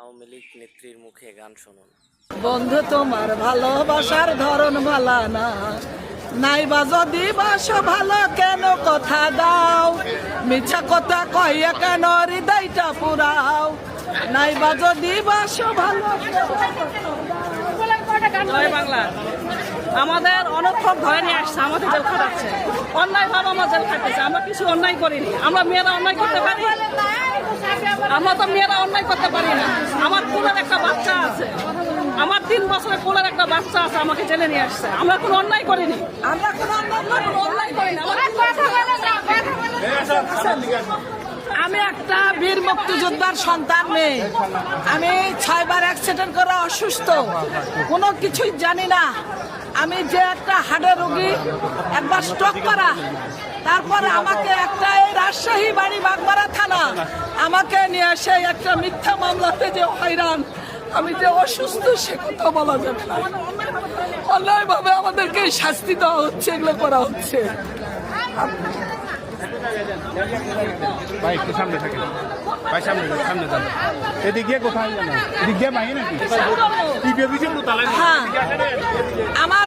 আওয়ামী লীগ নেত্রীর মুখে গান শুনুন। বন্ধু তোমার ভালোবাসার ধরন ভালা না, নাইবা যদি বাসো ভালো কেন কথা দাও, মিছা কথা কইয়া কেন হৃদয়টা পুরাও, নাইবা যদি বাসো ভালো। জয় বাংলা। আমাদের অনক্ষণ ধরে নিয়ে আসছে, আমাদের জেল খাটাচ্ছে, অন্যায় ভাবে আমার জেল খাটাচ্ছে। আমরা কিছু অন্যায় করিনি। আমরা মেয়েরা অন্যায় করতে পারি? আমরা তো মেয়েরা অন্যায় করতে পারি না। আমার কোলের একটা বাচ্চা আছে, আমার 3 বছরের কোলের একটা বাচ্চা আছে, আমাকে জেলে নিয়ে আসছে। আমরা কোনো অন্যায় করিনি। আমরা কোনো অন্যায় করিনি। আমি একটা বীর মুক্তিযোদ্ধার সন্তান মেয়ে। আমি 6 বার অ্যাক্সিডেন্ট করে অসুস্থ, কোনো কিছুই জানি না। আমি যে একটা হার্টের রোগী, একবার স্ট্রোক করা, তারপরে আমাকে একটা এই রাজশাহী বাড়ি বাগমারা থানা আমাকে নিয়ে এসে একটা মিথ্যা মামলাতে যে হয়রান, আমি যে অসুস্থ সে কথা বলা যাবে না। অন্যায়ভাবে আমাদেরকে শাস্তি দেওয়া হচ্ছে, এগুলো করা হচ্ছে। ভাই একটু সামনে থাকেন, ভাই সামনে যান। এদিক গিয়ে কোথায় জানো? এদিক গিয়ে ভাই নাকি? হ্যাঁ, আমার